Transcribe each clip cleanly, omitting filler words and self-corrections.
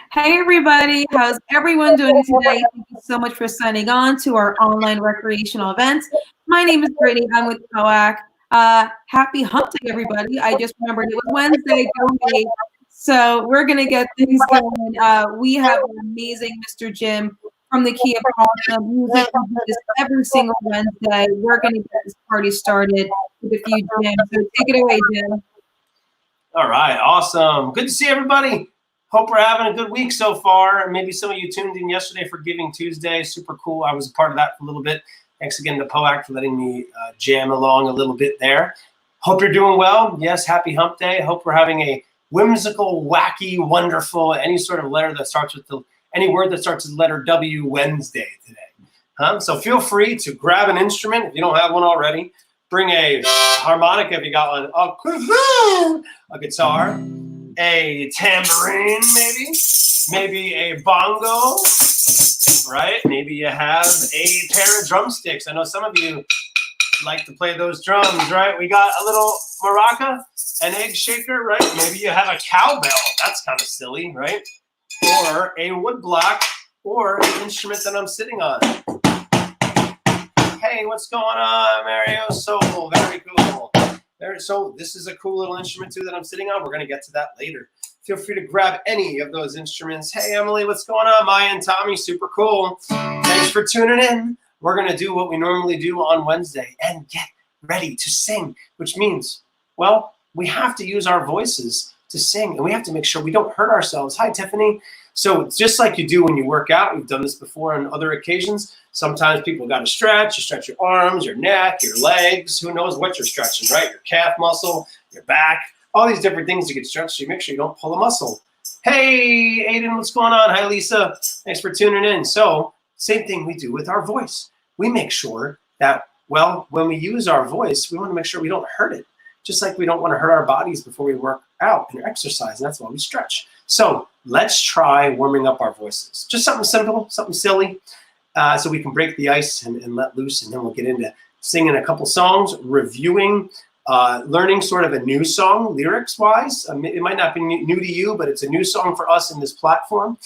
Hey everybody, how's everyone doing today? Thank you so much for signing on to our online recreational events. My name is Brittany. I'm with POAC. Happy hump day, everybody. I just remembered it was Wednesday. Go me. So we're going to get things going. We have an amazing Mr. Jim from the Key of Awesome Music. We do this every single Wednesday. We're going to get this party started with a few jams. So take it away, Jim. All right, awesome. Good to see everybody. Hope we're having a good week so far. Maybe some of you tuned in yesterday for Giving Tuesday. Super cool. I was a part of that for a little bit. Thanks again to POAC for letting me jam along a little bit there. Hope you're doing well. Yes, happy hump day. Hope we're having a whimsical, wacky, wonderful, any sort of letter that starts with any word that starts with the letter W Wednesday today. So feel free to grab an instrument if you don't have one already. Bring a harmonica if you got one, a guitar, a tambourine maybe a bongo, right? Maybe you have a pair of drumsticks. I know some of you like to play those drums, right? We got a little maraca, an egg shaker, right? Maybe you have a cowbell. That's kind of silly, right? Or a woodblock, or an instrument that I'm sitting on. Hey, what's going on, Mario? So very cool. So this is a cool little instrument too that I'm sitting on. We're going to get to that later. Feel free to grab any of those instruments. Hey, Emily, what's going on? Maya and Tommy, super cool. Thanks for tuning in. We're going to do what we normally do on Wednesday and get ready to sing, which means, well, we have to use our voices to sing, and we have to make sure we don't hurt ourselves. Hi, Tiffany. So it's just like you do when you work out. We've done this before on other occasions. Sometimes people got to stretch. You stretch your arms, your neck, your legs. Who knows what you're stretching, right? Your calf muscle, your back, all these different things you get stretched. So you make sure you don't pull a muscle. Hey, Aiden, what's going on? Hi, Lisa. Thanks for tuning in. So same thing we do with our voice. We make sure that, well, when we use our voice, we want to make sure we don't hurt it. Just like we don't want to hurt our bodies before we work out and exercise, and that's why we stretch. So let's try warming up our voices. Just something simple, something silly, so we can break the ice and let loose, and then we'll get into singing a couple songs, reviewing, learning sort of a new song, lyrics-wise. It might not be new to you, but it's a new song for us in this platform,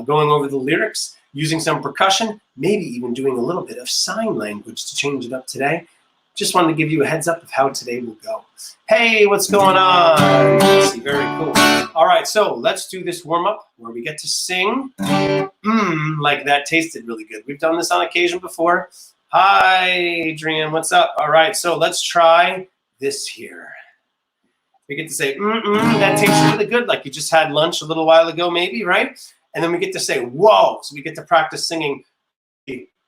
going over the lyrics, using some percussion, maybe even doing a little bit of sign language to change it up today. Just wanted to give you a heads up of how today will go. Hey, what's going on? Let's see, very cool. All right, so let's do this warm-up where we get to sing. Like that tasted really good. We've done this on occasion before. Hi, Adrian, what's up? All right, so let's try this here. We get to say, that tastes really good, like you just had lunch a little while ago maybe, right? And then we get to say, whoa, so we get to practice singing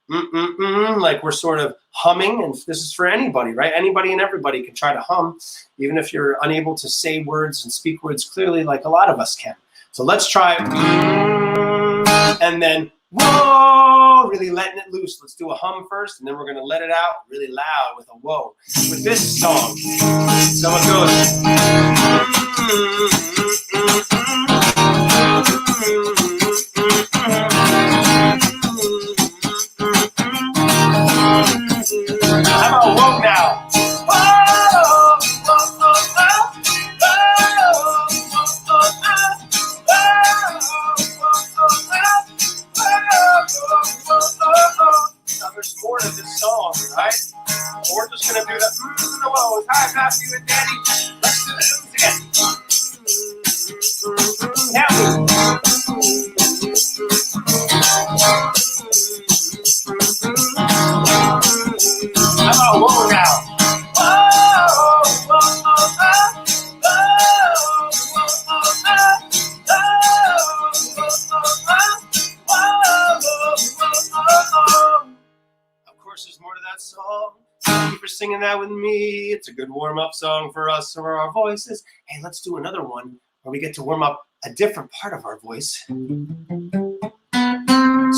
like we're sort of humming, and this is for anybody, right? Anybody and everybody can try to hum, even if you're unable to say words and speak words clearly like a lot of us can. So let's try and then whoa, really letting it loose. Let's do a hum first, and then we're going to let it out really loud with a whoa with this song. So it goes how about whoa now? Whoa, whoa, whoa, now there's more to this song, right? We're just gonna do the whoa. Hi, Matthew and Danny. Let's do this again. How about whoa now? Whoa, whoa, whoa, Of course, there's more to that song. Thank you for singing that with me. It's a good warm-up song for us for our voices. Hey, let's do another one where we get to warm up a different part of our voice.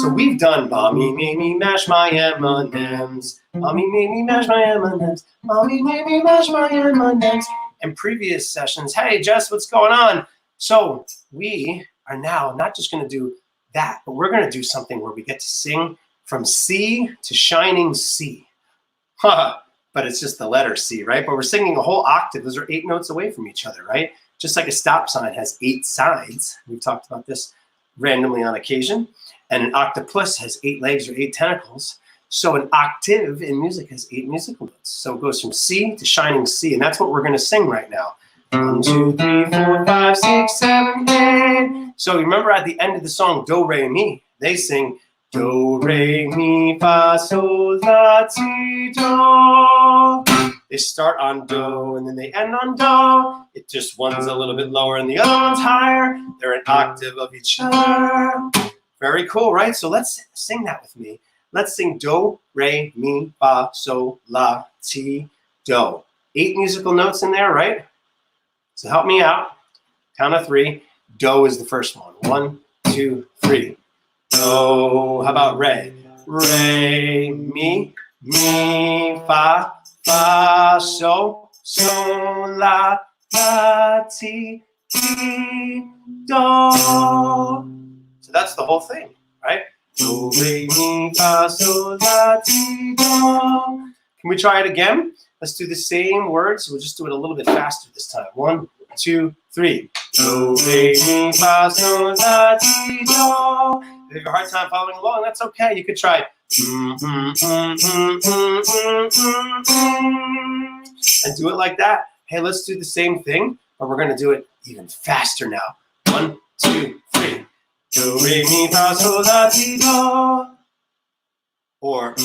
So we've done Mommy made me mash my M&Ms. Mommy made me mash my M&Ms. Mommy made me mash my M&Ms. In previous sessions, hey Jess, what's going on? So we are now not just going to do that, but we're going to do something where we get to sing from C to shining C. But it's just the letter C, right? But we're singing a whole octave. Those are 8 notes away from each other, right? Just like a stop sign has 8 sides. We've talked about this randomly on occasion. And an octopus has 8 legs or 8 tentacles. So an octave in music has 8 musical notes. So it goes from C to shining C, and that's what we're going to sing right now. 1, 2, 3, 4, 5, 6, 7, 8. So remember at the end of the song, Do, Re, Mi, they sing Do, Re, Mi, Fa, Sol, La, Ti, Do. They start on Do and then they end on Do. It just one's a little bit lower and the other one's higher. They're an octave of each other. Very cool, right? So let's sing that with me. Let's sing Do, Re, Mi, Fa, Sol, La, Ti, Do. 8 musical notes in there, right? So help me out. Count of 3. Do is the first one. 1, 2, 3. Do. How about Re? Re, Mi, Mi, Fa, Fa, Sol, Sol, La, La, Ti, Ti, Do. So that's the whole thing, right? Do, Re, Mi, Fa, Sol, La, Ti, Do. Can we try it again? Let's do the same words. We'll just do it a little bit faster this time. 1, 2, 3. Do, Re, Mi, Fa, Sol, La, Ti, Do. If you have a hard time following along, that's okay. You could try and do it like that. Hey, let's do the same thing, but we're going to do it even faster now. 1, 2, 3. Do, Re, Mi, Fa, Sol, La, Ti, Do. Or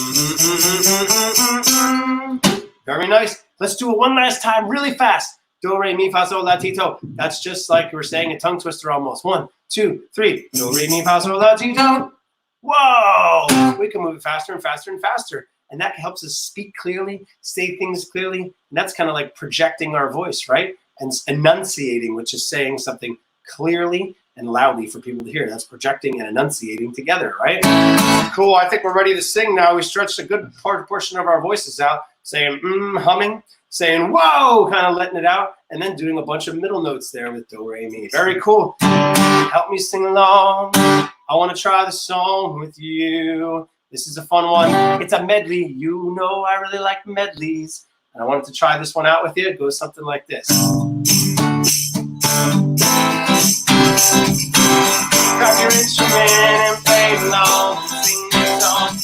very nice. Let's do it one last time really fast. Do, Re, Mi, Fa, Sol, La, Ti, Do. That's just like we're saying a tongue twister almost. 1, 2, 3. Do, Re, Mi, Fa, Sol, La, Ti, Do. Whoa! We can move it faster and faster and faster. And that helps us speak clearly, say things clearly. And that's kind of like projecting our voice, right? And enunciating, which is saying something clearly and loudly for people to hear. That's projecting and enunciating together, right? Cool. I think we're ready to sing now. We stretched a good portion of our voices out, saying humming, saying whoa, kind of letting it out, and then doing a bunch of middle notes there with Do, Re, Mi. Very cool. Help me sing along. I want to try the song with you. This is a fun one. It's a medley. You know I really like medleys. And I wanted to try this one out with you. It goes something like this. Grab your instrument and play along. Sing this song.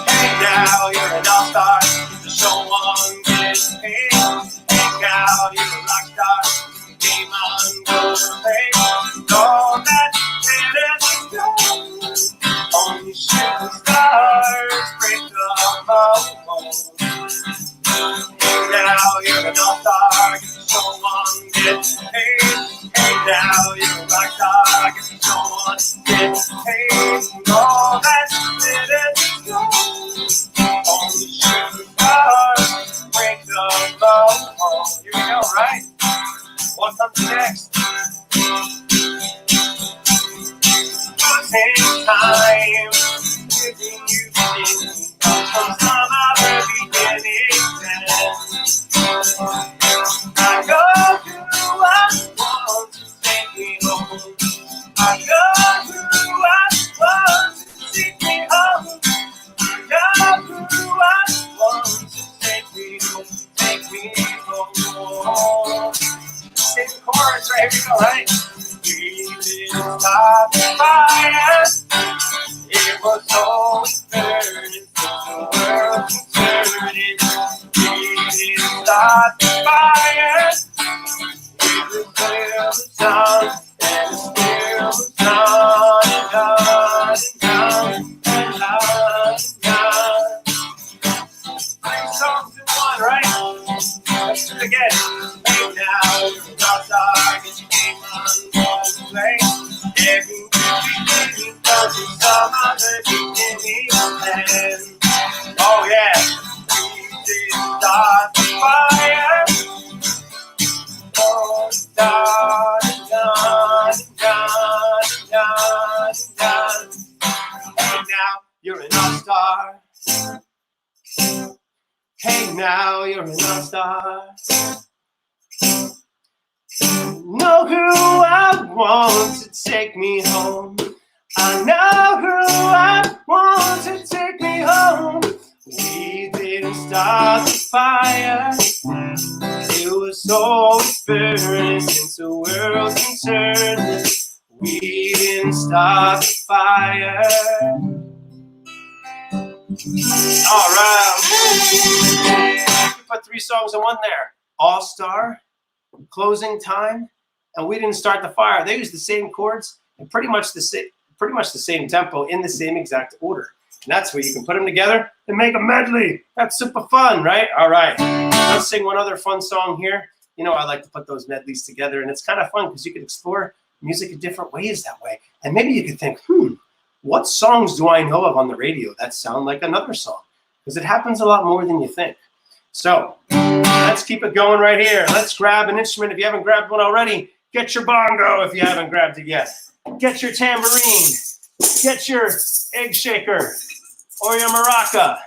Hey now, you're an all-star. The show on, get paid. Hey now, you're a rock star. Game on, go play. All that glitters goes. Only shooting stars break the mold. Hey now, you're an all-star. Get the show on, get paid. Hey now, you're a rock star. Get the show on, get paid. All that glitters goes. Only shooting stars break the mold. Here we go, right? What comes next? Same time, giving you things from some other beginning. I go through what want to take me home. I go through what want to take me home. I go through what want to take me home. Take me home. Same chorus right here, right? We didn't stop the fire. It was always burning since the world was turning. We didn't stop the fire. It was still the sun, and it still was on and on and on and on and on. 3 songs in one, right? Let's do it again. Hey now, you're not dark, and you came on play. Every beginning does some other beginning end. Oh yeah, we did start the fire. Oh, done and done and done and done and done. Hey now, you're an all-star. Hey now, you're an all-star. Know who I want to take me home. I know who I want to take me home. We didn't start the fire. It was always burning since the world can turn. We didn't can start the fire. All right. We put 3 songs in one there. All Star, Closing Time, and We Didn't Start the Fire. They use the same chords and pretty much the same tempo in the same exact order. And that's where you can put them together and make a medley. That's super fun, right? All right. Let's sing one other fun song here. You know, I like to put those medleys together, and it's kind of fun because you can explore music in different ways that way. And maybe you could think, what songs do I know of on the radio that sound like another song? Because it happens a lot more than you think. So let's keep it going right here. Let's grab an instrument if you haven't grabbed one already. Get your bongo if you haven't grabbed it yet. Get your tambourine. Get your egg shaker or your maraca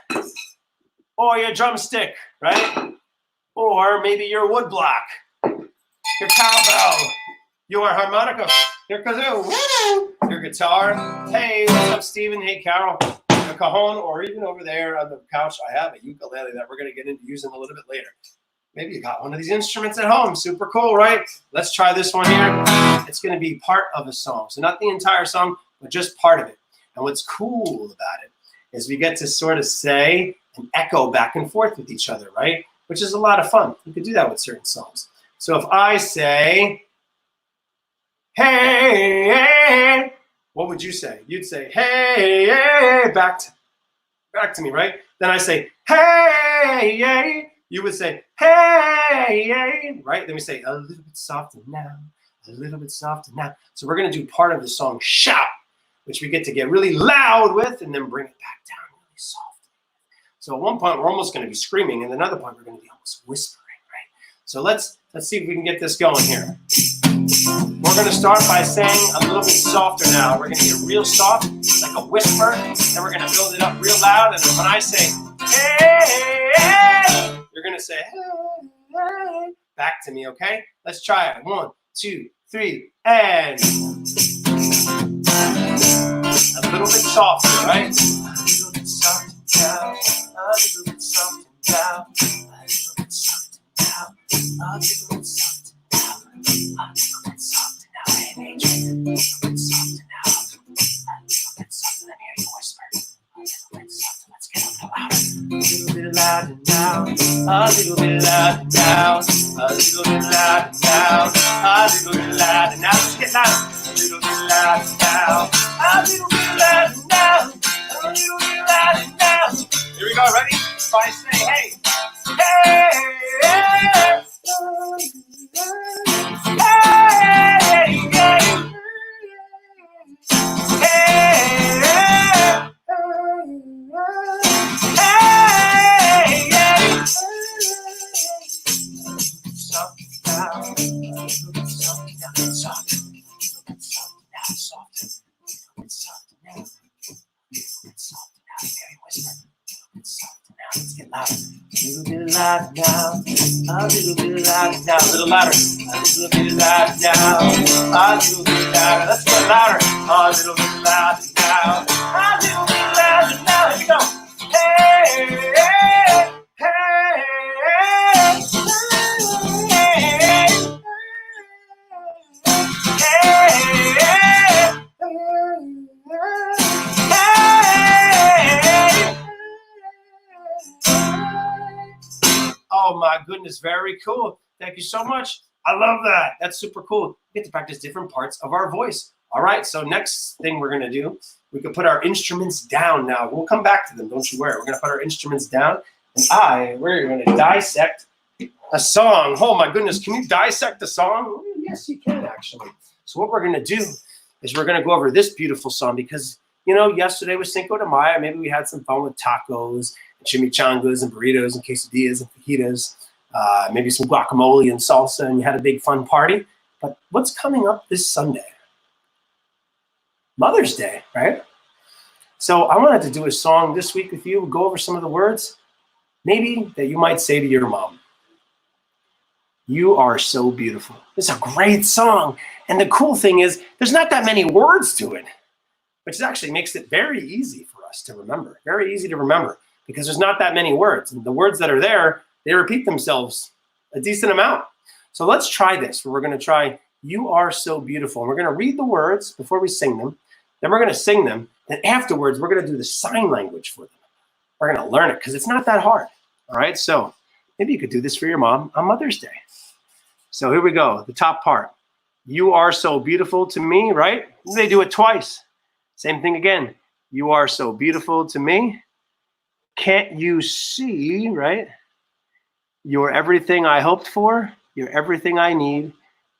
or your drumstick, right? Or maybe your woodblock, your cowbell, your harmonica, your kazoo, your guitar. Hey, what's up, Steven? Hey, Carol. Your cajon, or even over there on the couch, I have a ukulele that we're going to get into using a little bit later. Maybe you got one of these instruments at home. Super cool, right? Let's try this one here. It's going to be part of a song. So not the entire song, but just part of it. And what's cool about it is we get to sort of say and echo back and forth with each other, right? Which is a lot of fun. You could do that with certain songs. So if I say, hey, hey, what would you say? You'd say, hey, hey, back to me, right? Then I say, hey, hey. You would say, hey, hey, right? Then we say, a little bit softer now, a little bit softer now. So we're going to do part of the song, Shout, which we get to get really loud with and then bring it back down really soft. So at one point, we're almost going to be screaming, and another point, we're going to be almost whispering, right? So let's see if we can get this going here. We're going to start by saying a little bit softer now. We're going to get real soft, like a whisper, and we're going to build it up real loud. And then when I say, hey, hey, you're going to say, hey, hey, back to me, okay? Let's try it. 1, 2, 3, and a little bit softer, right? A little bit softer now, a little bit softer now, a little bit softer now, a little bit softer now, a little bit softer now. Hey, Adrian, a little bit softer now, a little bit softer. Let me hear you whisper. A little bit softer. Let's get a little louder. A little bit louder now, a little bit louder now, a little bit louder now, a little bit louder now. Let's get louder. A little bit louder now, a little bit louder now, a little bit louder now. Here we go. Ready? If I say, hey, hey, hey, hey, let's get louder. A little bit louder now. A little bit louder now. A little louder. A little bit louder now. A little bit louder. Let's get louder. A little bit louder now. A little bit louder now. Here we go. Hey, hey, hey, Oh my goodness, very cool. Thank you so much. I love that. That's super cool. We get to practice different parts of our voice. All right, so next thing we're gonna do, we can put our instruments down now. We'll come back to them, don't you worry. We're gonna put our instruments down, and we're gonna dissect a song. Oh my goodness, can you dissect a song? Yes, you can actually. So what we're gonna do is we're gonna go over this beautiful song because, you know, yesterday was Cinco de Mayo. Maybe we had some fun with tacos and chimichangas and burritos and quesadillas and fajitas, maybe some guacamole and salsa, and you had a big fun party. But what's coming up this Sunday? Mother's Day, right? So I wanted to do a song this week with you, go over some of the words, maybe that you might say to your mom. You are so beautiful. It's a great song. And the cool thing is there's not that many words to it, which actually makes it very easy for us to remember, very easy to remember because there's not that many words. And the words that are there, they repeat themselves a decent amount. So let's try this. We're going to try You are so beautiful. And we're going to read the words before we sing them. Then we're going to sing them. Then afterwards, we're going to do the sign language for them. We're going to learn it because it's not that hard. All right. So maybe you could do this for your mom on Mother's Day. So here we go. The top part. You are so beautiful to me, right? They do it twice. Same thing again. You are so beautiful to me. Can't you see, right? You're everything I hoped for. You're everything I need.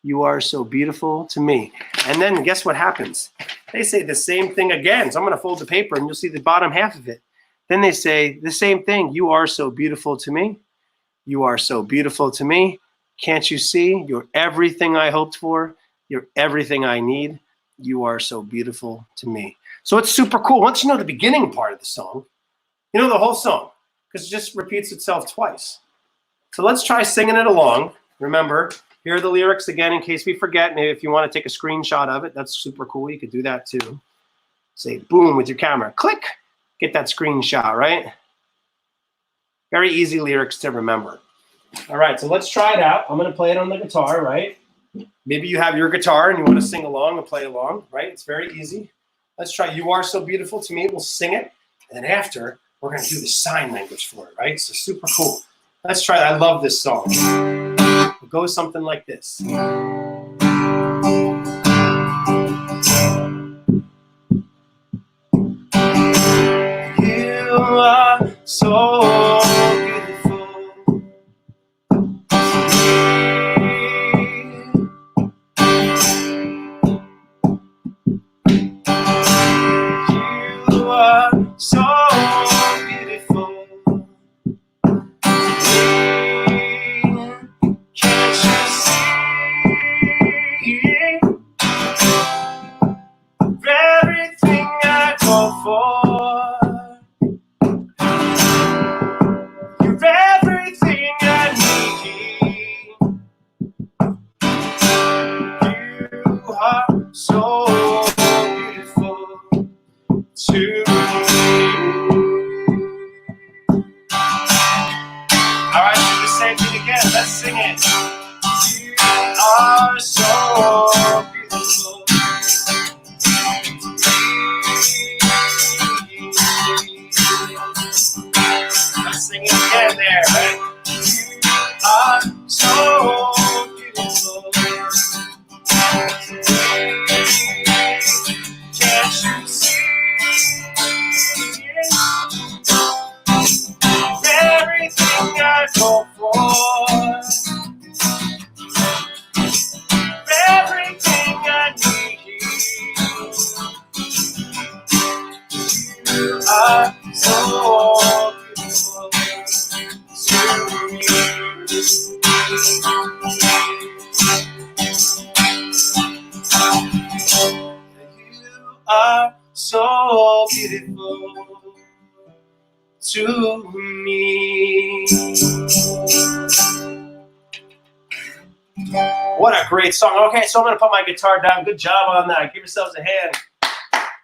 You are so beautiful to me. And then guess what happens? They say the same thing again. So I'm going to fold the paper and you'll see the bottom half of it. Then they say the same thing. You are so beautiful to me. You are so beautiful to me. Can't you see? You're everything I hoped for. You're everything I need. You are so beautiful to me. So it's super cool. Once you know the beginning part of the song, you know the whole song because it just repeats itself twice. So let's try singing it along. Remember, here are the lyrics again in case we forget. Maybe if you want to take a screenshot of it, that's super cool. You could do that too. Say boom with your camera. Click. Get that screenshot, right? Very easy lyrics to remember. All right, so let's try it out. I'm going to play it on the guitar, right? Maybe you have your guitar and you want to sing along and play along, right? It's very easy. Let's try You Are So Beautiful to Me. We'll sing it. And then after, we're going to do the sign language for it, right? So super cool. Let's try it. I love this song. It goes something like this. You are so beautiful. You are so beautiful. Can't you see everything I go for? You're everything I need. You are so beautiful to me. All right, do the same thing again. Let's sing it. You are so beautiful. Let's sing it again there, right? You are so beautiful. Can't you see? Everything I go for. Everything I need. You are so beautiful to me. You are so beautiful to me. What a great song. Okay, so I'm going to put my guitar down. Good job on that. Give yourselves a hand.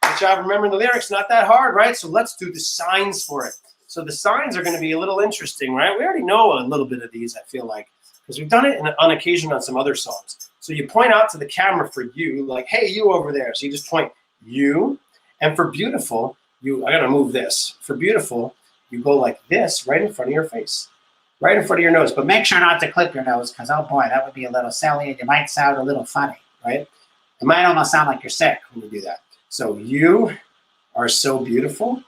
Good job remembering the lyrics. Not that hard, right? So let's do the signs for it. So the signs are going to be a little interesting, right? We already know a little bit of these, I feel like, because we've done it on occasion on some other songs. So you point out to the camera for you, like, hey, you over there. So you just point you. And for beautiful, I got to move this. For beautiful, you go like this right in front of your face. Right in front of your nose. But make sure not to clip your nose because, oh boy, that would be a little silly and you might sound a little funny, right? It might almost sound like you're sick when you do that. So you are so beautiful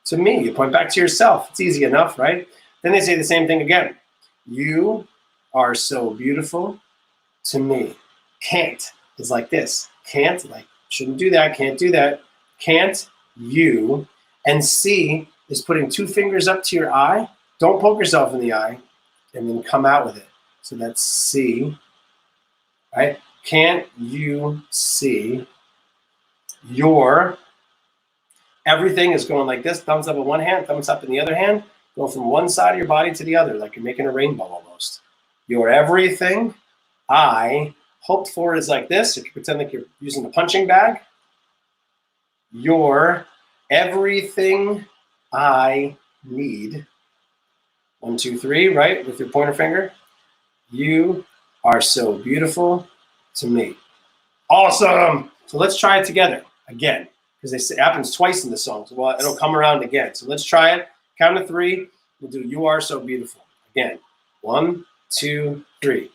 to me. You point back to yourself. It's easy enough, right? Then they say the same thing again. You are so beautiful to me. Can't is like this. Can't, like, shouldn't do that. Can't do that. Can't you. And see is putting two fingers up to your eye. Don't poke yourself in the eye, and then come out with it. So that's see, right? Can't you see your, everything is going like this, thumbs up in one hand, thumbs up in the other hand, go from one side of your body to the other, like you're making a rainbow almost. Your everything I hoped for is like this. If you pretend like you're using a punching bag, your everything I need. 1, 2, 3, right? With your pointer finger. You are so beautiful to me. Awesome. So let's try it together again, because it happens twice in the song. So well, it'll come around again. So let's try it. Count to 3. We'll do You Are So Beautiful. Again. 1, 2, 3.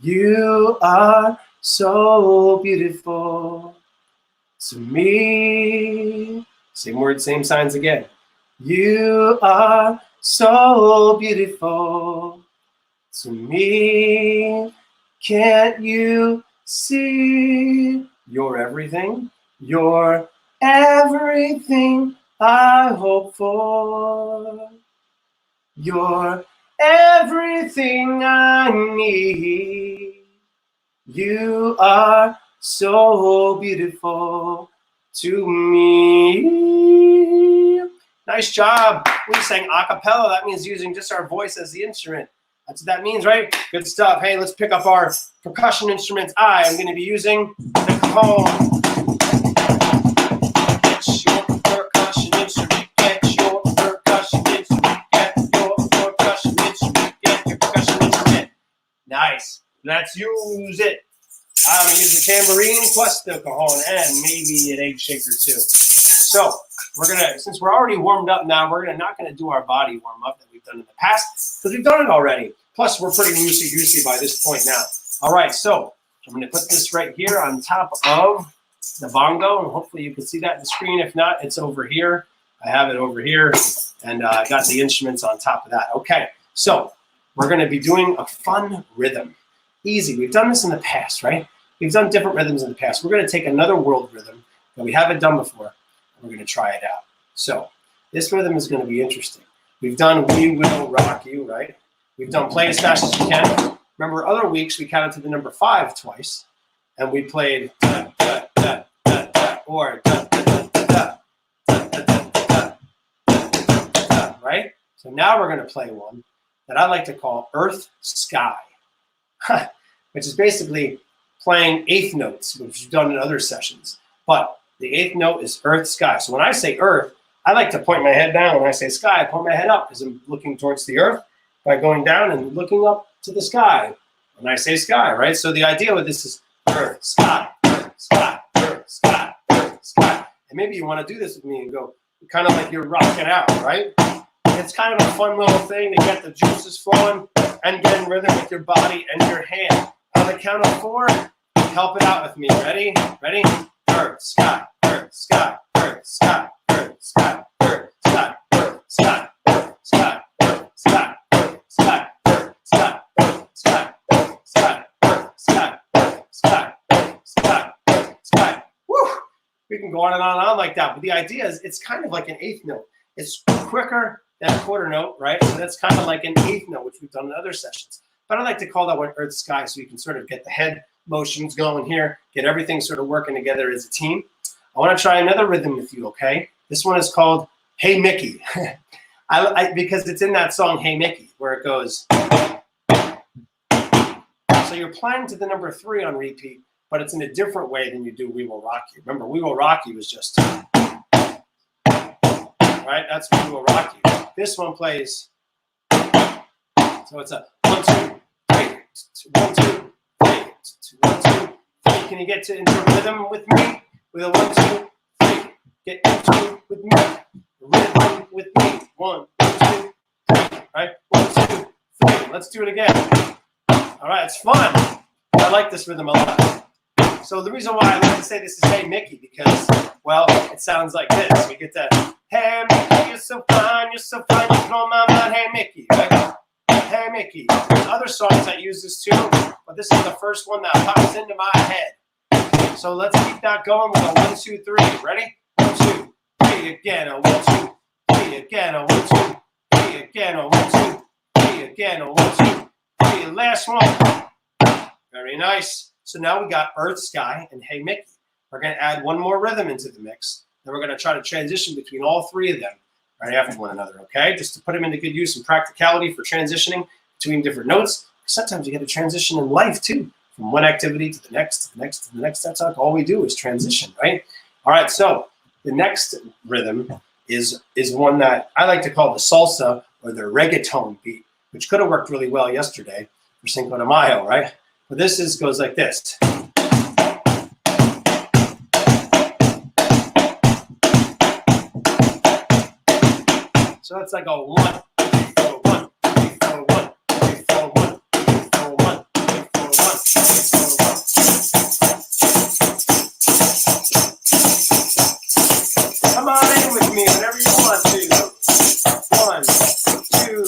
You are so beautiful to me. Same words, same signs again. You are so beautiful to me. Can't you see? You're everything. You're everything I hope for. You're everything I need. You are so beautiful to me. Nice job. We sang a cappella. That means using just our voice as the instrument. That's what that means, right? Good stuff. Hey, let's pick up our percussion instruments. I am going to be using the cajon. Get your percussion instrument. Get your percussion instrument. Get your percussion instrument. Get your percussion instrument. Nice. Let's use it. I'm going to use the tambourine plus the cajon and maybe an egg shaker too. So we're going to, since we're already warmed up now, we're not going to do our body warm up that we've done in the past because we've done it already. Plus, we're pretty loosey-goosey by this point now. All right, so I'm going to put this right here on top of the bongo, and hopefully you can see that in the screen. If not, it's over here. I have it over here, and I got the instruments on top of that. Okay, so we're going to be doing a fun rhythm. Easy. We've done this in the past, right? We've done different rhythms in the past. We're going to take another world rhythm that we haven't done before, and we're going to try it out. So this rhythm is going to be interesting. We've done We Will Rock You, right? We've done Play as Fast as You Can. Remember, other weeks we counted to the number 5 twice, and we played da, da, da, da, da, or da, da, da, da, da, da, da, da, da, da, right? So now we're going to play one that I like to call Earth Sky, which is basically playing eighth notes, which we've done in other sessions. But the eighth note is Earth Sky. So when I say Earth, I like to point my head down. When I say sky, I point my head up because I'm looking towards the earth by going down and looking up to the sky. When I say sky, right? So the idea with this is Earth, sky, Earth, sky, Earth, sky, Earth, sky. And maybe you want to do this with me and go kind of like you're rocking out, right? It's kind of a fun little thing to get the juices flowing and get in rhythm with your body and your hand. On the count of 4, help it out with me. Ready? Ready? Earth, sky, Earth, sky, Earth, sky, Earth, sky, Earth, sky, Earth, sky, Earth, sky, Earth, sky, Earth, sky, Earth, sky, Earth, sky, Earth, sky, Earth, sky, Earth, sky, Earth, sky, Earth, sky. Woo! We can go on and on like that. But the idea is it's kind of like an eighth note. It's quicker than a quarter note, right? So that's kind of like an eighth note, which we've done in other sessions. But I like to call that one Earth Sky so you can sort of get the head motions going here, get everything sort of working together as a team. I want to try another rhythm with you, okay? This one is called Hey Mickey. Because it's in that song, Hey Mickey, where it goes. So you're playing to the number 3 on repeat, but it's in a different way than you do We Will Rock You. Remember, We Will Rock You is just, right? That's We Will Rock You. This one plays, so it's a 1, 2, 3, 1, 2, 3, 1, 2, 3. Can you get into rhythm with me? With a 1, 2, 3. Get into with me. Rhythm with me. 1, 2, 3. Right? 1, 2, 3. Let's do it again. All right, it's fun. I like this rhythm a lot. So the reason why I like to say this is Hey Mickey, because, well, it sounds like this. We get that, hey Mickey, you're so fine, you blow my mind, hey Mickey, right? Hey Mickey. There's other songs that use this too, but this is the first one that pops into my head. So let's keep that going with a 1, 2, 3. Ready? 1, 2, 3 again. A 1, 2, 3 again. A 1, 2, 3 again. A 1, 2, 3 again. A 1, 2, 3. Last one. Very nice. So now we got Earth, Sky, and Hey Mickey. We're going to add one more rhythm into the mix. Then we're going to try to transition between all 3 of them right after one another, okay? Just to put them into good use and practicality for transitioning between different notes. Sometimes you get a transition in life too, from one activity to the next, to the next, to the next. That's like all we do is transition, right? All right, so the next rhythm is one that I like to call the salsa or the reggaeton beat, which could have worked really well yesterday for Cinco de Mayo, right? But this goes like this. So that's like a 1, 3, 4, 1, 3, 4, 1, 3, 4, 1, 3, 4, 1, 3, 4, 1, 3, 4, 1. Come on in with me whenever you want to. 1, 2,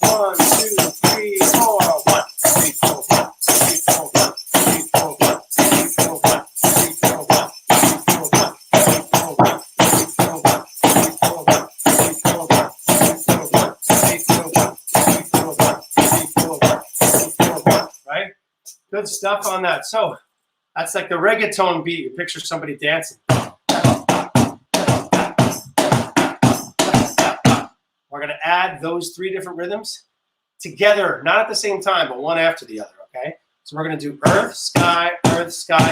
1, 2, 3, 4. 1, 3, 4, 1, 3, 4, 1, 3, 4, 1, 3, 4, 1, 3, 4, 1, 3, 4, 1, 3, 4, 1, 3, 4, 1, 3, 4, 1, 3, 4, 1, 3, 4, 1, 3, 4, 1, 3, 4, 1, 3, 4, 1, 3, 4, 1. Right? Good stuff on that. So that's like the reggaeton beat. You picture somebody dancing. We're going to add those 3 different rhythms together, not at the same time, but one after the other, okay? So we're going to do earth, sky,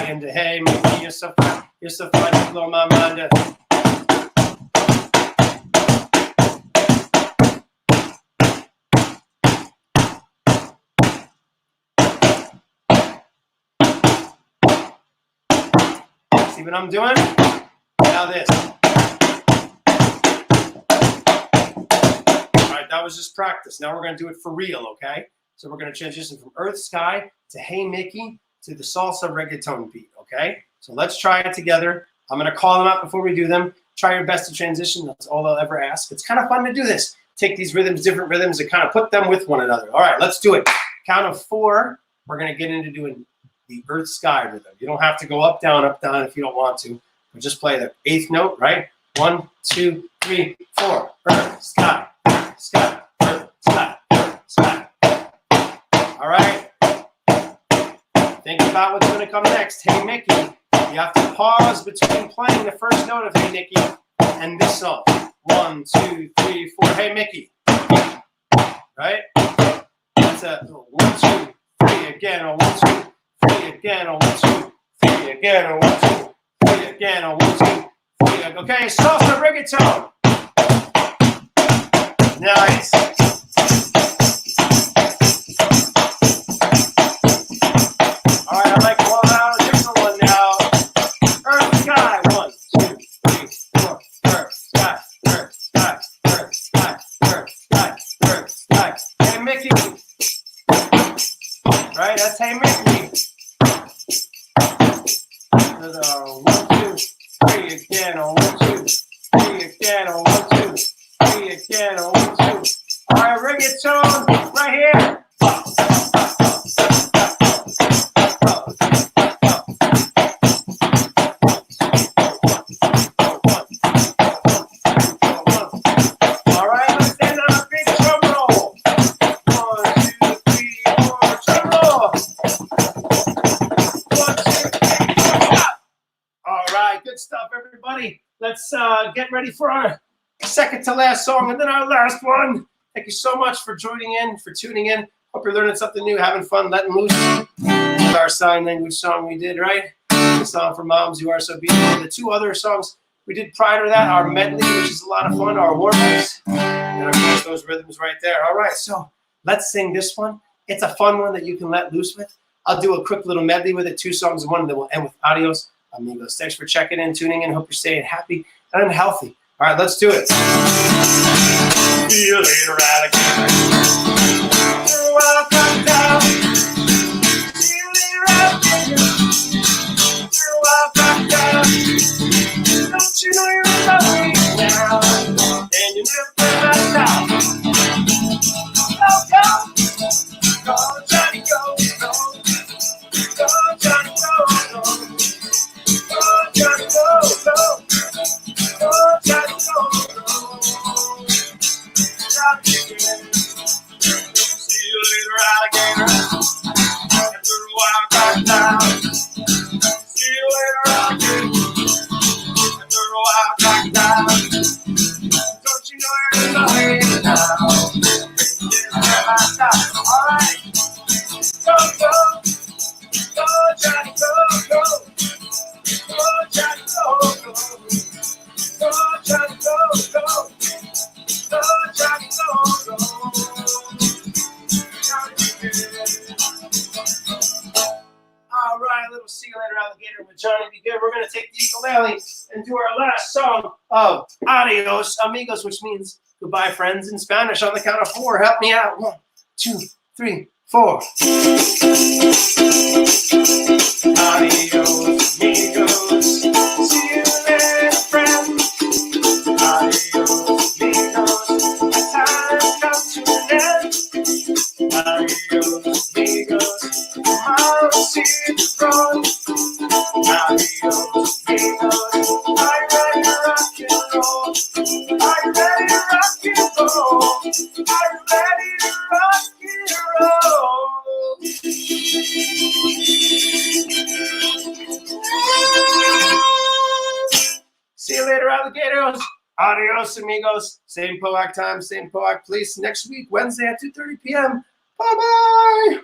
into hey, Mickey, you're so fun, you blow my mind. See what I'm doing? Now this. That was just practice. Now we're going to do it for real, okay? So we're going to transition from Earth Sky to Hey Mickey to the salsa reggaeton beat, okay? So let's try it together. I'm going to call them out before we do them. Try your best to transition. That's all I'll ever ask. It's kind of fun to do this. Take these rhythms, different rhythms, and kind of put them with one another. All right, let's do it. Count of 4. We're going to get into doing the Earth Sky rhythm. You don't have to go up, down if you don't want to. But just play the 8th note, right? 1, 2, 3, 4. Earth, sky. Sky, earth, sky, earth, sky. All right. Think about what's going to come next. Hey, Mickey. You have to pause between playing the first note of Hey, Mickey and this song. 1, 2, 3, 4. Hey, Mickey. Right? That's a 1, 2, 3 again. Or 1, 2, 3 again. Or 1, 2, 3 again. Or 1, 2, 3 again. Or 1, 2, 3 again. Okay, salsa reggaeton. Nice. All right, I'd like to roll out a different one now. Earth, sky. 1, 2, 3, 4. Earth, sky, earth, sky, earth, sky, earth, sky, earth, sky. Hey, Mickey. Right, that's Hey, Mickey. 1, 2, 3 again. Or 1, 2, 3 again. Or 1, 2, 3 again. Or 1, 2. All right, reggaeton right here. All right, let's end on a big drum roll. 1, 2, 3, 4, drum roll. 1, 2, 3, 4, stop. All right, good stuff, everybody. Let's get ready for our second to last song and then our last one. Thank you so much for joining in, for tuning in. Hope you're learning something new, having fun, letting loose. Our sign language song we did, right? The song for Moms You Are So Beautiful. The 2 other songs we did prior to that, our medley, which is a lot of fun, our warm-ups, and of course those rhythms right there. All right, so let's sing this one. It's a fun one that you can let loose with. I'll do a quick little medley with it, 2 songs in one, and then we'll end with adios, amigos. Thanks for checking in, tuning in. Hope you're staying happy and healthy. All right, let's do it. See you later, alligator. Welcome down. See you later, alligator. Welcome down. Don't you know you're in love with me now? And you never turn us down. Go, go, go, Johnny, go, go, go, Johnny, go, go, go, Johnny, go, go. Oh, Johnny, go, go. See you later, alligator. last song of Adios Amigos, which means goodbye, friends, in Spanish. On the count of 4, help me out. 1, 2, 3, 4. Adios, amigos. See you later, friends. Adios, amigos. The time has come to an end. Adios, amigos. Tomorrow, see the road. Adios, amigos. Are you ready to rock and roll? Are you ready to rock and roll? Are you ready to rock and roll? See you later, alligators. Adios, amigos. Same POAC time, same POAC place next week, Wednesday at 2:30 p.m. Bye-bye.